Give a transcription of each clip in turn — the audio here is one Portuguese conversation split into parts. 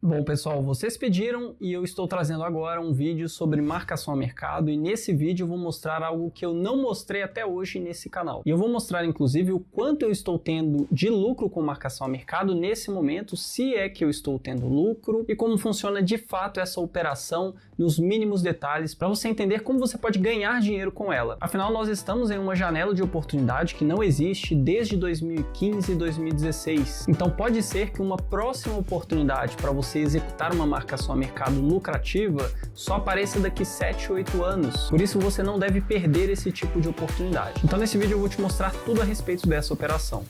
Bom pessoal, vocês pediram e eu estou trazendo agora um vídeo sobre marcação a mercado, e nesse vídeo eu vou mostrar algo que eu não mostrei até hoje nesse canal. E eu vou mostrar inclusive o quanto eu estou tendo de lucro com marcação a mercado nesse momento, se é que eu estou tendo lucro, e como funciona de fato essa operação nos mínimos detalhes, para você entender como você pode ganhar dinheiro com ela. Afinal, nós estamos em uma janela de oportunidade que não existe desde 2015 e 2016. Então pode ser que uma próxima oportunidade para você executar uma marcação a mercado lucrativa só apareça daqui 7, 8 anos. Por isso você não deve perder esse tipo de oportunidade. Então nesse vídeo eu vou te mostrar tudo a respeito dessa operação.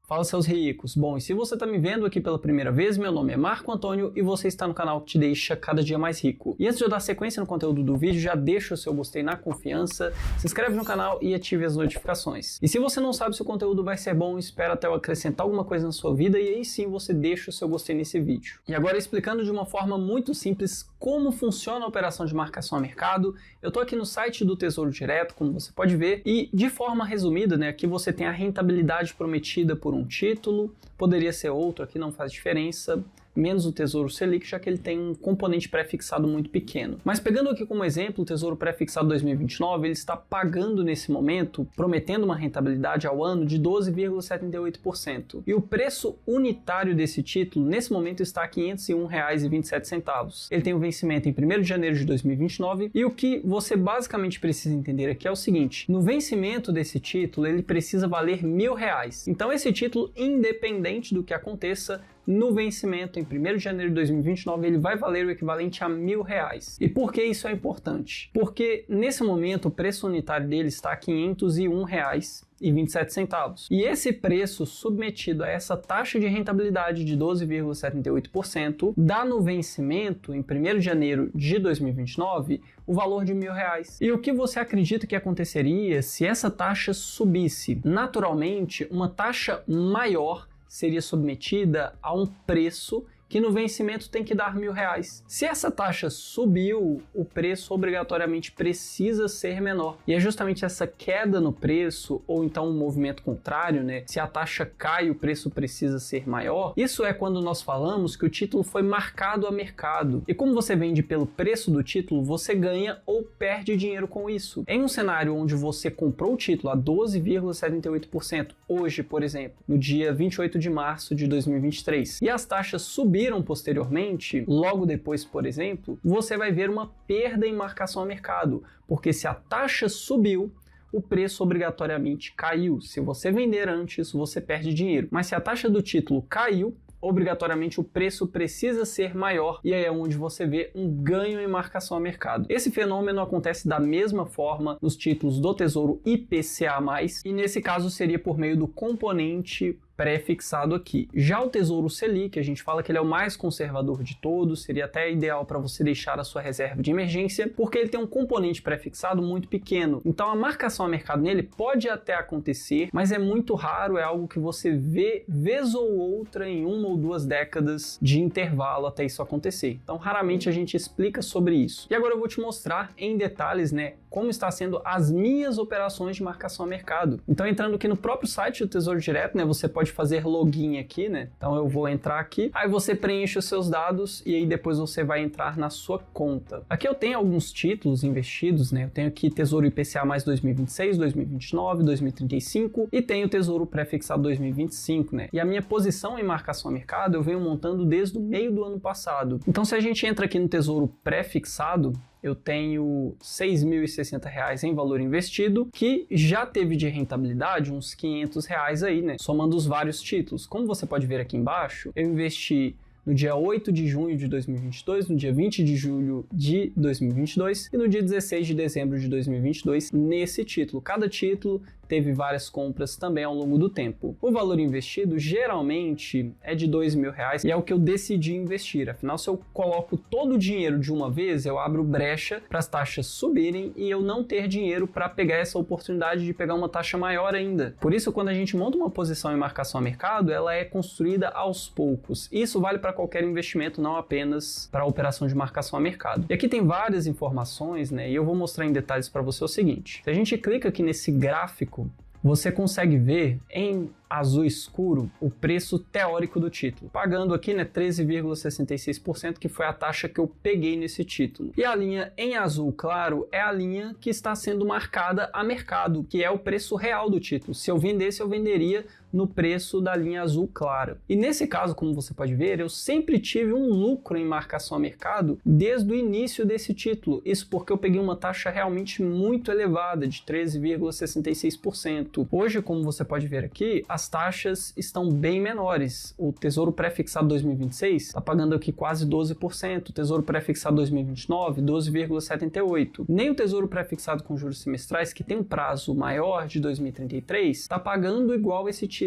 Fala seus ricos! Bom, e se você está me vendo aqui pela primeira vez, meu nome é Marco Antônio e você está no canal que te deixa cada dia mais rico. E antes de eu dar sequência no conteúdo do vídeo, já deixa o seu gostei na confiança, se inscreve no canal e ative as notificações. E se você não sabe se o conteúdo vai ser bom, espera até eu acrescentar alguma coisa na sua vida e aí sim você deixa o seu gostei nesse vídeo. E agora explicando de uma forma muito simples como funciona a operação de marcação a mercado, eu tô aqui no site do Tesouro Direto, como você pode ver, e de forma resumida, né, aqui você tem a rentabilidade prometida por um título, poderia ser outro, aqui não faz diferença, menos o Tesouro Selic, já que ele tem um componente pré-fixado muito pequeno. Mas pegando aqui como exemplo o Tesouro Pré-fixado 2029, ele está pagando nesse momento, prometendo uma rentabilidade ao ano de 12,78%. E o preço unitário desse título, nesse momento, está a R$ 501,27. Ele tem um vencimento em 1º de janeiro de 2029, e o que você basicamente precisa entender aqui é o seguinte: no vencimento desse título, ele precisa valer R$1.000. Então esse título, independente do que aconteça, no vencimento em 1º de janeiro de 2029, ele vai valer o equivalente a R$1.000. E por que isso é importante? Porque nesse momento o preço unitário dele está a R$ 501,27. E esse preço submetido a essa taxa de rentabilidade de 12,78% dá no vencimento, em 1º de janeiro de 2029, o valor de R$1.000. E o que você acredita que aconteceria se essa taxa subisse? Naturalmente, uma taxa maior seria submetida a um preço que no vencimento tem que dar R$1.000. Se essa taxa subiu, o preço obrigatoriamente precisa ser menor. E é justamente essa queda no preço, ou então um movimento contrário, né? Se a taxa cai, o preço precisa ser maior. Isso é quando nós falamos que o título foi marcado a mercado. E como você vende pelo preço do título, você ganha ou perde dinheiro com isso. Em um cenário onde você comprou o título a 12,78%, hoje, por exemplo, no dia 28 de março de 2023, e as taxas subiram posteriormente, logo depois, por exemplo, você vai ver uma perda em marcação a mercado, porque se a taxa subiu, o preço obrigatoriamente caiu. Se você vender antes, você perde dinheiro. Mas se a taxa do título caiu, obrigatoriamente o preço precisa ser maior, e aí é onde você vê um ganho em marcação a mercado. Esse fenômeno acontece da mesma forma nos títulos do Tesouro IPCA+, e nesse caso seria por meio do componente pré-fixado aqui. Já o Tesouro Selic, a gente fala que ele é o mais conservador de todos, seria até ideal para você deixar a sua reserva de emergência, porque ele tem um componente pré-fixado muito pequeno. Então a marcação a mercado nele pode até acontecer, mas é muito raro, é algo que você vê vez ou outra em 1 ou 2 décadas de intervalo até isso acontecer. Então raramente a gente explica sobre isso. E agora eu vou te mostrar em detalhes, né, como está sendo as minhas operações de marcação a mercado. Então entrando aqui no próprio site do Tesouro Direto, né, você pode fazer login aqui, né? Então eu vou entrar aqui, aí você preenche os seus dados e aí depois você vai entrar na sua conta. Aqui eu tenho alguns títulos investidos, né? Eu tenho aqui Tesouro IPCA+ 2026, 2029, 2035 e tenho Tesouro Pré-fixado 2025, né? E a minha posição em marcação a mercado eu venho montando desde o meio do ano passado. Então se a gente entra aqui no Tesouro Pré-fixado, eu tenho R$ 6.060 em valor investido, que já teve de rentabilidade uns R$500 aí, né? Somando os vários títulos. Como você pode ver aqui embaixo, eu investi no dia 8 de junho de 2022, no dia 20 de julho de 2022 e no dia 16 de dezembro de 2022 nesse título. Cada título teve várias compras também ao longo do tempo. O valor investido geralmente é de R$2.000 e é o que eu decidi investir. Afinal, se eu coloco todo o dinheiro de uma vez, eu abro brecha para as taxas subirem e eu não ter dinheiro para pegar essa oportunidade de pegar uma taxa maior ainda. Por isso, quando a gente monta uma posição em marcação a mercado, ela é construída aos poucos. Isso vale para qualquer investimento, não apenas para a operação de marcação a mercado. E aqui tem várias informações, né? E eu vou mostrar em detalhes para você o seguinte. Se a gente clica aqui nesse gráfico gráfico, você consegue ver em azul escuro o preço teórico do título, pagando aqui, né, 13,66%, que foi a taxa que eu peguei nesse título. E a linha em azul claro é a linha que está sendo marcada a mercado, que é o preço real do título. Se eu vendesse, eu venderia no preço da linha azul clara. E nesse caso, como você pode ver, eu sempre tive um lucro em marcação a mercado desde o início desse título. Isso porque eu peguei uma taxa realmente muito elevada, de 13,66%. Hoje, como você pode ver aqui, as taxas estão bem menores. O Tesouro Pré-Fixado 2026 está pagando aqui quase 12%, o Tesouro Pré-Fixado 2029, 12,78%. Nem o Tesouro Pré-Fixado com juros semestrais, que tem um prazo maior de 2033, está pagando igual esse título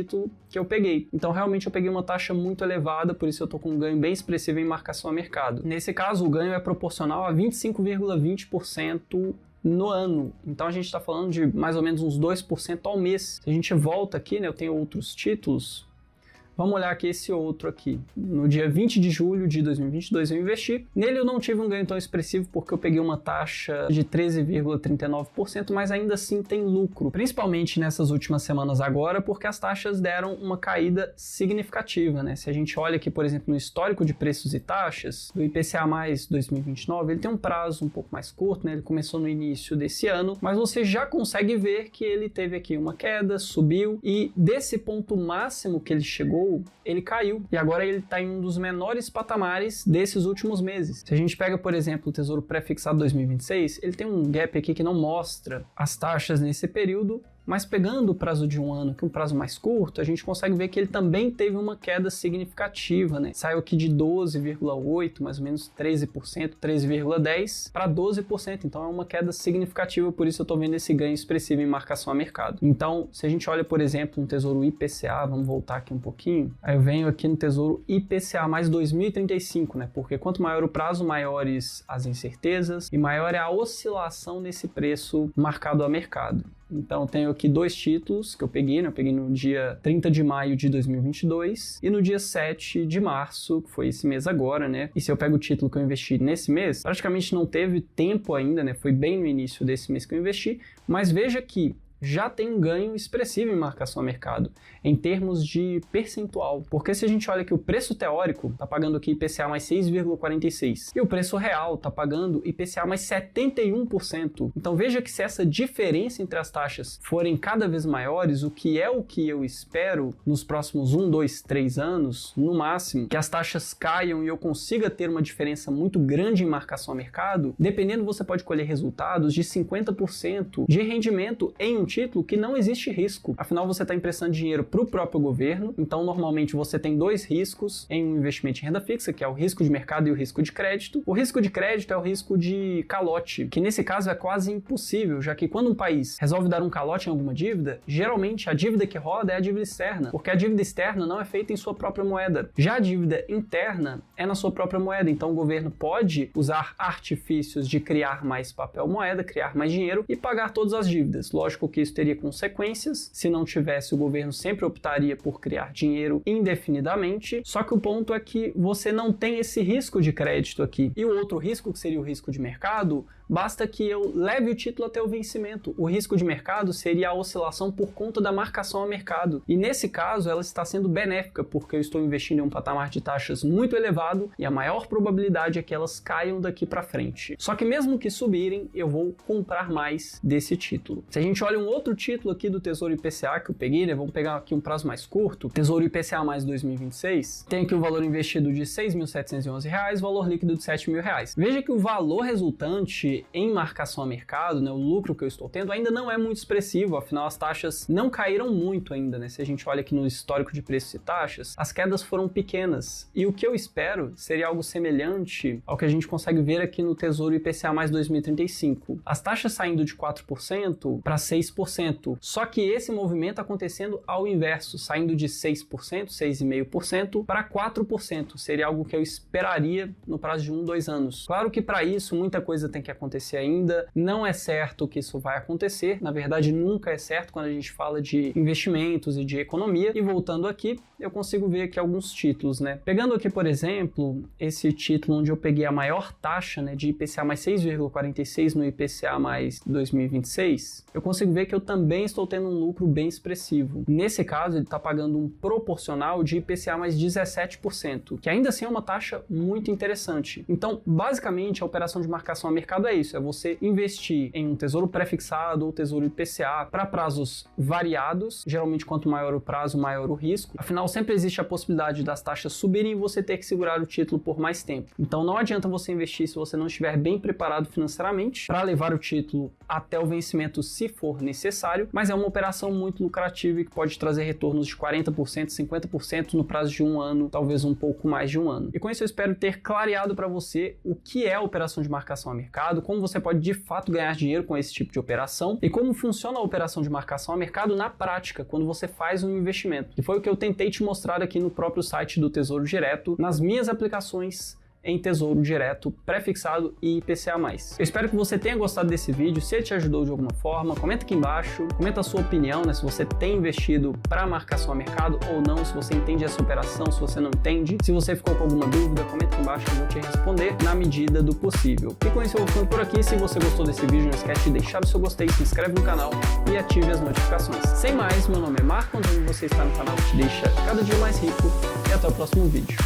que eu peguei. Então, realmente, eu peguei uma taxa muito elevada, por isso eu estou com um ganho bem expressivo em marcação a mercado. Nesse caso, o ganho é proporcional a 25,20% no ano. Então a gente está falando de mais ou menos uns 2% ao mês. Se a gente volta aqui, né, eu tenho outros títulos. Vamos olhar aqui esse outro aqui. No dia 20 de julho de 2022 eu investi. Nele eu não tive um ganho tão expressivo porque eu peguei uma taxa de 13,39%, mas ainda assim tem lucro. Principalmente nessas últimas semanas agora, porque as taxas deram uma caída significativa, né? Se a gente olha aqui, por exemplo, no histórico de preços e taxas do IPCA+ 2029, ele tem um prazo um pouco mais curto, né? Ele começou no início desse ano, mas você já consegue ver que ele teve aqui uma queda, subiu e desse ponto máximo que ele chegou, ele caiu e agora ele está em um dos menores patamares desses últimos meses. Se a gente pega, por exemplo, o Tesouro Pré-Fixado 2026, ele tem um gap aqui que não mostra as taxas nesse período, mas pegando o prazo de um ano, que é um prazo mais curto, a gente consegue ver que ele também teve uma queda significativa, né? Saiu aqui de 12,8%, mais ou menos 13%, 13,10% para 12%. Então é uma queda significativa, por isso eu estou vendo esse ganho expressivo em marcação a mercado. Então, se a gente olha, por exemplo, um Tesouro IPCA, vamos voltar aqui um pouquinho, aí eu venho aqui no Tesouro IPCA mais 2035, né? Porque quanto maior o prazo, maiores as incertezas e maior é a oscilação nesse preço marcado a mercado. Então, tenho aqui dois títulos que eu peguei, né? Eu peguei no dia 30 de maio de 2022 e no dia 7 de março, que foi esse mês agora, né? E se eu pego o título que eu investi nesse mês, praticamente não teve tempo ainda, né? Foi bem no início desse mês que eu investi, mas veja que já tem um ganho expressivo em marcação a mercado, em termos de percentual. Porque se a gente olha que o preço teórico está pagando aqui IPCA mais 6,46% e o preço real está pagando IPCA mais 71%. Então veja que se essa diferença entre as taxas forem cada vez maiores, o que eu espero nos próximos 1, 2, 3 anos, no máximo, que as taxas caiam e eu consiga ter uma diferença muito grande em marcação a mercado, dependendo você pode colher resultados de 50% de rendimento em um título que não existe risco. Afinal, você está emprestando dinheiro para o próprio governo, então normalmente você tem dois riscos em um investimento em renda fixa, que é o risco de mercado e o risco de crédito. O risco de crédito é o risco de calote, que nesse caso é quase impossível, já que quando um país resolve dar um calote em alguma dívida, geralmente a dívida que roda é a dívida externa, porque a dívida externa não é feita em sua própria moeda. Já a dívida interna é na sua própria moeda, então o governo pode usar artifícios de criar mais papel moeda, criar mais dinheiro e pagar todas as dívidas. Lógico que isso teria consequências, se não tivesse, o governo sempre optaria por criar dinheiro indefinidamente, só que o ponto é que você não tem esse risco de crédito aqui. E o outro risco, que seria o risco de mercado, basta que eu leve o título até o vencimento. O risco de mercado seria a oscilação por conta da marcação a mercado. E nesse caso, ela está sendo benéfica, porque eu estou investindo em um patamar de taxas muito elevado e a maior probabilidade é que elas caiam daqui para frente. Só que mesmo que subirem, eu vou comprar mais desse título. Se a gente olha um outro título aqui do Tesouro IPCA que eu peguei, né? Vamos pegar aqui um prazo mais curto, Tesouro IPCA mais 2026, tem aqui o valor investido de R$ 6.711, valor líquido de R$ 7.000. Veja que o valor resultante em marcação a mercado, né, o lucro que eu estou tendo, ainda não é muito expressivo, afinal as taxas não caíram muito ainda, né? Se a gente olha aqui no histórico de preços e taxas, as quedas foram pequenas. E o que eu espero seria algo semelhante ao que a gente consegue ver aqui no Tesouro IPCA mais 2035. As taxas saindo de 4% para 6%, só que esse movimento acontecendo ao inverso, saindo de 6%, 6,5% para 4%. Seria algo que eu esperaria no prazo de 1, 2 anos. Claro que para isso muita coisa tem que acontecer, acontecer ainda, não é certo que isso vai acontecer, na verdade nunca é certo quando a gente fala de investimentos e de economia. E voltando aqui, eu consigo ver aqui alguns títulos, né? Pegando aqui, por exemplo, esse título onde eu peguei a maior taxa, né, de IPCA mais 6,46 no IPCA mais 2026, eu consigo ver que eu também estou tendo um lucro bem expressivo. Nesse caso, ele está pagando um proporcional de IPCA mais 17%, que ainda assim é uma taxa muito interessante. Então, basicamente, a operação de marcação a mercado é isso, é você investir em um tesouro pré-fixado ou tesouro IPCA para prazos variados, geralmente quanto maior o prazo, maior o risco. Afinal, sempre existe a possibilidade das taxas subirem e você ter que segurar o título por mais tempo. Então, não adianta você investir se você não estiver bem preparado financeiramente para levar o título até o vencimento se for necessário, mas é uma operação muito lucrativa e que pode trazer retornos de 40%, 50% no prazo de um ano, talvez um pouco mais de um ano. E com isso eu espero ter clareado para você o que é a operação de marcação a mercado, como você pode de fato ganhar dinheiro com esse tipo de operação e como funciona a operação de marcação a mercado na prática, quando você faz um investimento. E foi o que eu tentei te mostrar aqui no próprio site do Tesouro Direto, nas minhas aplicações em Tesouro Direto, pré-fixado e IPCA+. Eu espero que você tenha gostado desse vídeo. Se ele te ajudou de alguma forma, comenta aqui embaixo, comenta a sua opinião, né, se você tem investido para marcação a mercado ou não, se você entende essa operação, se você não entende. Se você ficou com alguma dúvida, comenta aqui embaixo que eu vou te responder na medida do possível. E com isso eu vou ficando por aqui. Se você gostou desse vídeo, não esquece de deixar o seu gostei, se inscreve no canal e ative as notificações. Sem mais, meu nome é Marco Antônio, você está no canal que te deixa cada dia mais rico e até o próximo vídeo.